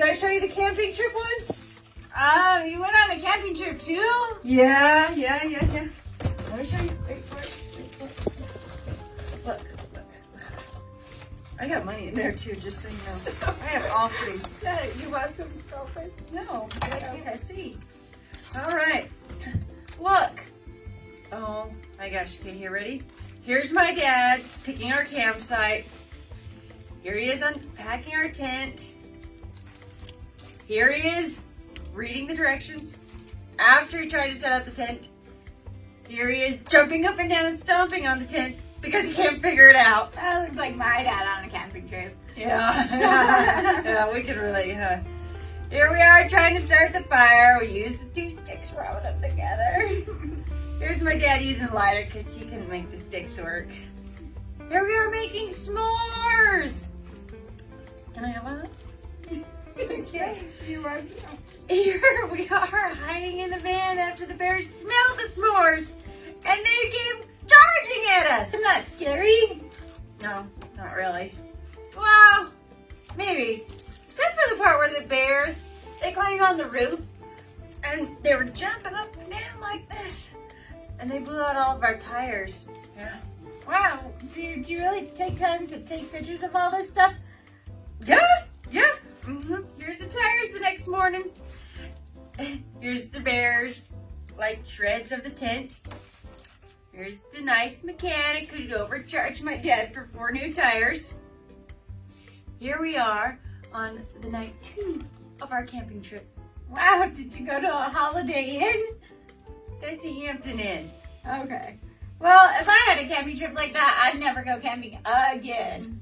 Did I show you the camping trip once? You went on a camping trip too? Yeah. Let me show you. Wait. Look. I got money in there too, just so you know. I have all three. You want some selfies? No, I can't see. All right. Look. Oh my gosh. Okay, here, ready? Here's my dad picking our campsite. Here he is unpacking our tent. Here he is reading the directions after he tried to set up the tent. Here he is jumping up and down and stomping on the tent because he can't figure it out. That looks like my dad on a camping trip. Yeah. Yeah, we can relate, huh? Here we are trying to start the fire. We use the two sticks, rub them together. Here's my dad using a lighter because he couldn't make the sticks work. Here we are making s'mores. Can I have one? Okay. Here we are hiding in the van after the bears smelled the s'mores and they came charging at us. Isn't that scary? No, not really. Well, maybe. Except for the part where the bears, they climbed on the roof and they were jumping up and down like this. And they blew out all of our tires. Yeah. Wow. Do you really take time to take pictures of all this stuff? Yeah. Here's the tires the next morning. Here's the bears, like shreds of the tent. Here's the nice mechanic who overcharged my dad for 4 new tires. Here we are on the night 2 of our camping trip. Wow, did you go to a Holiday Inn? That's a Hampton Inn. Okay. Well, if I had a camping trip like that, I'd never go camping again.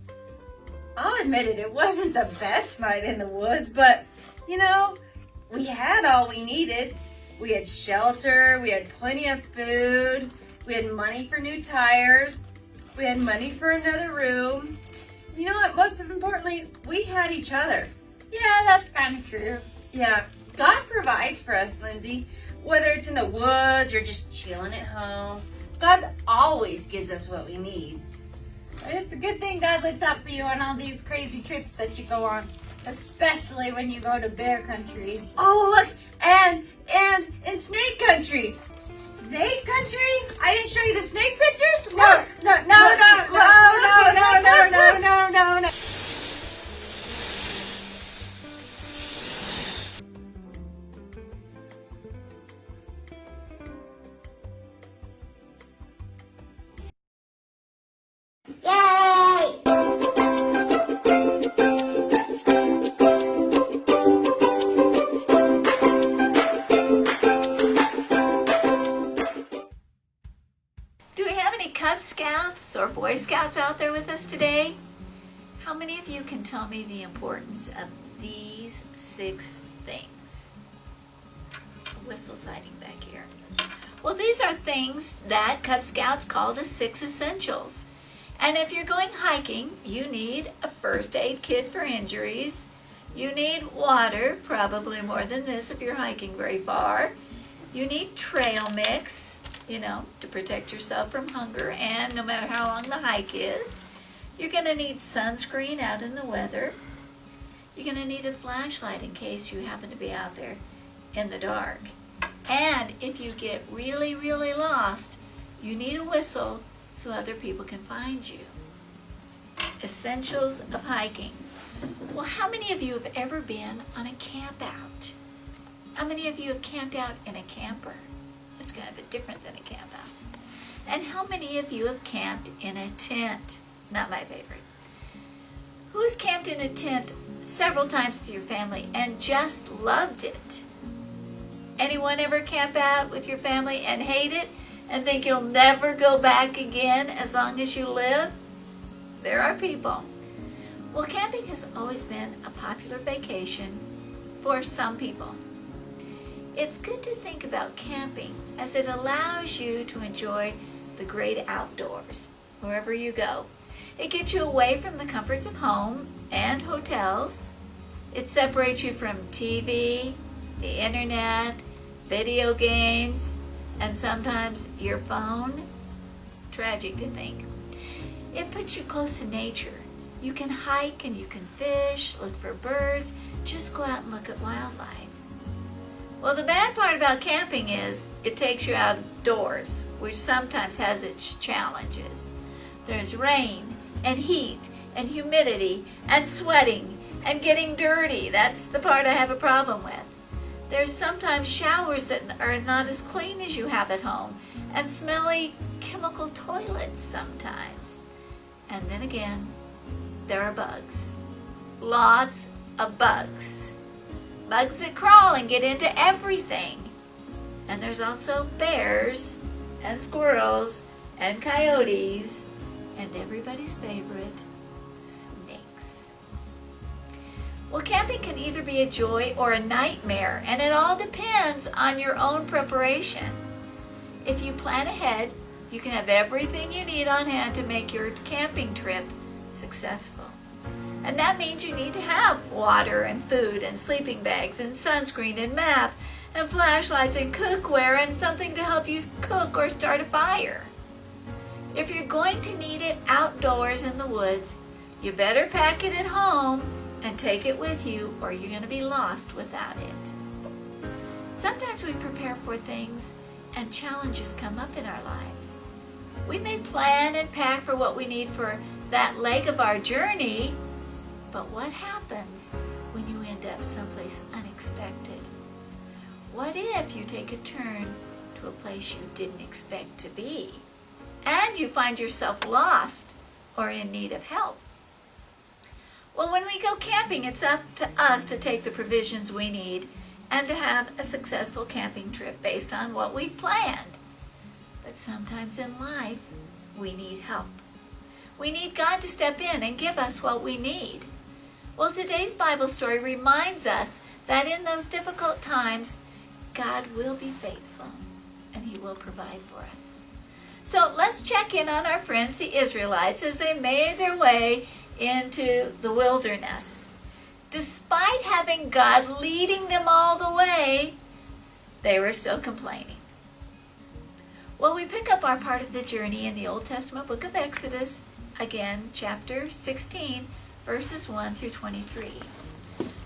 I'll admit it wasn't the best night in the woods, but, you know, we had all we needed. We had shelter, we had plenty of food, we had money for new tires, we had money for another room. You know what, most importantly, we had each other. Yeah, that's kind of true. Yeah, God provides for us, Lindsay. Whether it's in the woods or just chilling at home, God always gives us what we need. It's a good thing God looks out for you on all these crazy trips that you go on, especially when you go to bear country. Oh, look, and in snake country. Snake country? I didn't show you the snake pictures? No. Do we have any Cub Scouts or Boy Scouts out there with us today? How many of you can tell me the importance of these 6 things? The whistle's hiding back here. Well, these are things that Cub Scouts call the 6 essentials. And if you're going hiking, you need a first aid kit for injuries. You need water, probably more than this if you're hiking very far. You need trail mix, to protect yourself from hunger and no matter how long the hike is. You're going to need sunscreen out in the weather. You're going to need a flashlight in case you happen to be out there in the dark. And if you get really, really lost, you need a whistle so other people can find you. Essentials of hiking. Well, how many of you have ever been on a camp out? How many of you have camped out in a camper? It's kind of a bit different than a camp out. And how many of you have camped in a tent? Not my favorite. Who's camped in a tent several times with your family and just loved it? Anyone ever camp out with your family and hate it and think you'll never go back again as long as you live? There are people. Well, camping has always been a popular vacation for some people. It's good to think about camping as it allows you to enjoy the great outdoors wherever you go. It gets you away from the comforts of home and hotels. It separates you from TV, the internet, video games, and sometimes your phone. Tragic to think. It puts you close to nature. You can hike and you can fish, look for birds, just go out Well, the bad part about camping is it takes you outdoors, which sometimes has its challenges. There's rain and heat and humidity and sweating and getting dirty. That's the part I have a problem with. There's sometimes showers that are not as clean as you have at home and smelly chemical toilets sometimes. And then again, there are bugs. Lots of bugs. Bugs that crawl and get into everything. And there's also bears and squirrels and coyotes and everybody's favorite, snakes. Well, camping can either be a joy or a nightmare, and it all depends on your own preparation. If you plan ahead, you can have everything you need on hand to make your camping trip successful. And that means you need to have water and food and sleeping bags and sunscreen and maps and flashlights and cookware and something to help you cook or start a fire. If you're going to need it outdoors in the woods, you better pack it at home and take it with you, or you're going to be lost without it. Sometimes we prepare for things and challenges come up in our lives. We may plan and pack for what we need for that leg of our journey, but what happens when you end up someplace unexpected? What if you take a turn to a place you didn't expect to be, and you find yourself lost or in need of help? Well, when we go camping, it's up to us to take the provisions we need and to have a successful camping trip based on what we've planned. But sometimes in life, we need help. We need God to step in and give us what we need. Well, today's Bible story reminds us that in those difficult times, God will be faithful and He will provide for us. So let's check in on our friends, the Israelites, as they made their way into the wilderness. Despite having God leading them all the way, they were still complaining. Well, we pick up our part of the journey in the Old Testament book of Exodus, again, chapter 16, verses 1 through 23.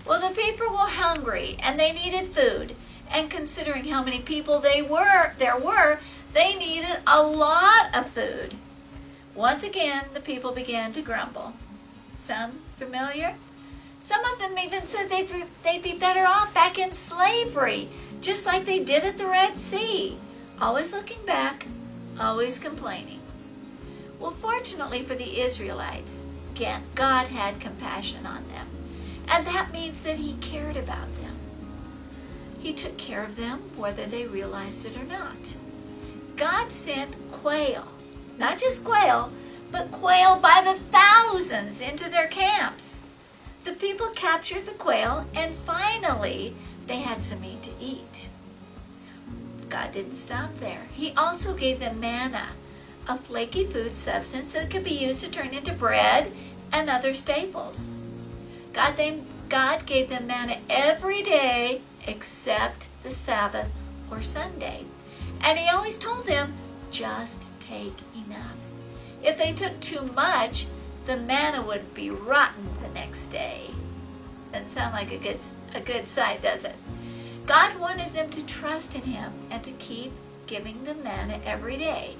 Well, the people were hungry and they needed food. And considering how many people there were, they needed a lot of food. Once again, the people began to grumble. Sound familiar? Some of them even said they'd be better off back in slavery, just like they did at the Red Sea. Always looking back, always complaining. Well, fortunately for the Israelites, God had compassion on them. And that means that He cared about them. He took care of them whether they realized it or not. God sent quail, not just quail, but quail by the thousands into their camps. The people captured the quail, and finally they had some meat to eat. God didn't stop there. He also gave them manna, a flaky food substance that could be used to turn into bread and other staples. God gave them manna every day except the Sabbath or Sunday. And He always told them, just take enough. If they took too much, the manna would be rotten the next day. Doesn't sound like a good sight, does it? God wanted them to trust in Him and to keep giving them manna every day.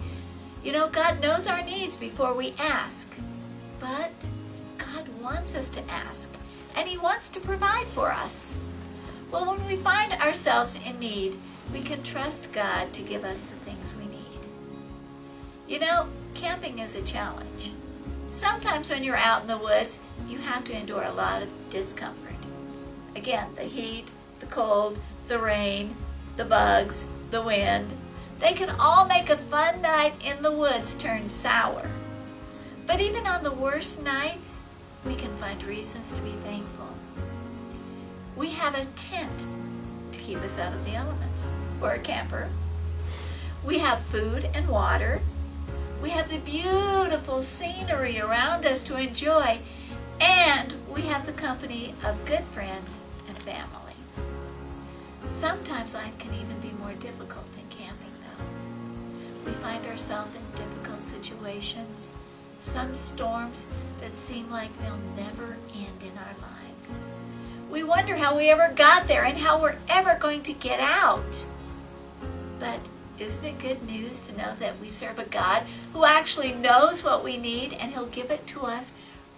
You know, God knows our needs before we ask. But God wants us to ask, and He wants to provide for us. Well, when we find ourselves in need, we can trust God to give us the things we need. You know, camping is a challenge. Sometimes when you're out in the woods, you have to endure a lot of discomfort. Again, the heat, the cold, the rain, the bugs, the wind. They can all make a fun night in the woods turn sour. But even on the worst nights, we can find reasons to be thankful. We have a tent to keep us out of the elements, or a camper. We have food and water. We have the beautiful scenery around us to enjoy, and we have the company of good friends and family. Sometimes life can even be more difficult than camping, though. We find ourselves in difficult situations, some storms that seem like they'll never end in our lives. We wonder how we ever got there and how we're ever going to get out. But isn't it good news to know that we serve a God who actually knows what we need, and he'll give it to us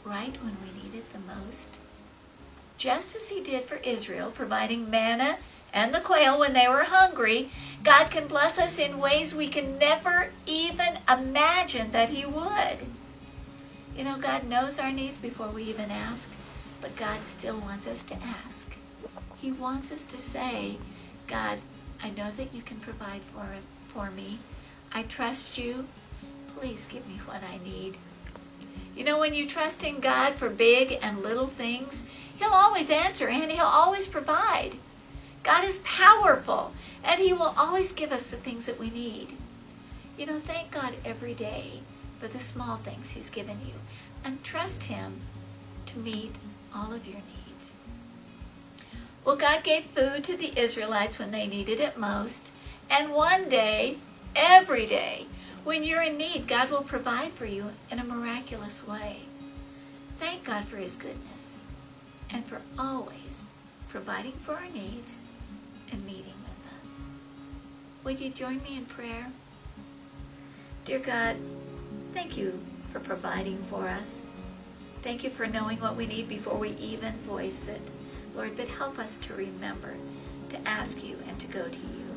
right when we need it the most? Just as he did for Israel, providing manna and the quail when they were hungry, God can bless us in ways we can never even imagine that he would. You know, God knows our needs before we even ask, but God still wants us to ask. He wants us to say, God, I know that you can provide for me. I trust you. Please give me what I need. You know, when you trust in God for big and little things, he'll always answer and he'll always provide. God is powerful, and he will always give us the things that we need. You know, thank God every day for the small things he's given you, and trust him to meet all of your needs. Well, God gave food to the Israelites when they needed it most, and one day, every day, when you're in need, God will provide for you in a miraculous way. Thank God for his goodness and for always providing for our needs and meeting with us. Would you join me in prayer? Dear God, thank you for providing for us. Thank you for knowing what we need before we even voice it. Lord, but help us to remember to ask you and to go to you.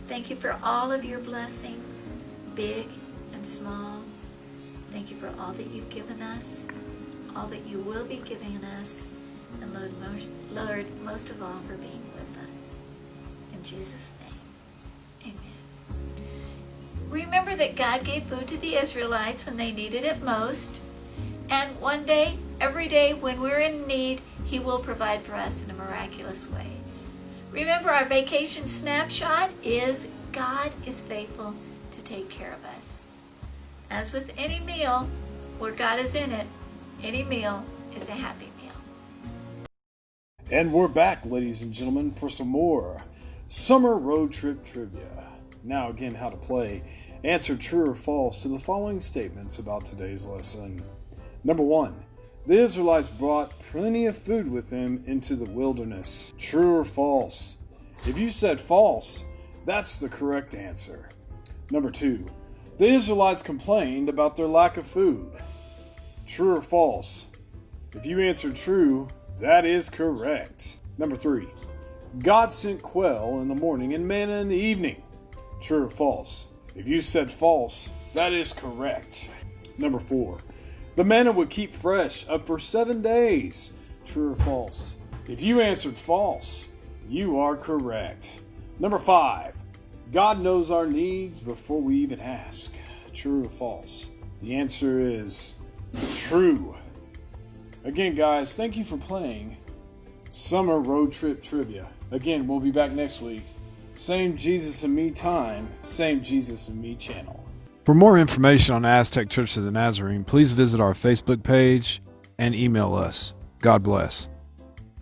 Thank you for all of your blessings, big and small. Thank you for all that you've given us, all that you will be giving us, and Lord, most of all, for being with us. In Jesus' name, amen. Remember that God gave food to the Israelites when they needed it most, and one day, every day, when we're in need, he will provide for us in a miraculous way. Remember, our vacation snapshot is God is faithful to take care of us. As with any meal, where God is in it, any meal is a happy meal. And we're back, ladies and gentlemen, for some more summer road trip trivia. Now again, how to play. Answer true or false to the following statements about today's lesson. Number 1. The Israelites brought plenty of food with them into the wilderness. True or false? If you said false, that's the correct answer. Number 2. The Israelites complained about their lack of food. True or false? If you answered true, that is correct. Number 3. God sent quail in the morning and manna in the evening. True or false? If you said false, that is correct. Number 4. The manna would keep fresh up for 7 days. True or false? If you answered false, you are correct. Number 5. God knows our needs before we even ask. True or false? The answer is true. Again, guys, thank you for playing Summer Road Trip Trivia. Again, we'll be back next week. Same Jesus and Me time, same Jesus and Me channel. For more information on Aztec Church of the Nazarene, please visit our Facebook page and email us. God bless.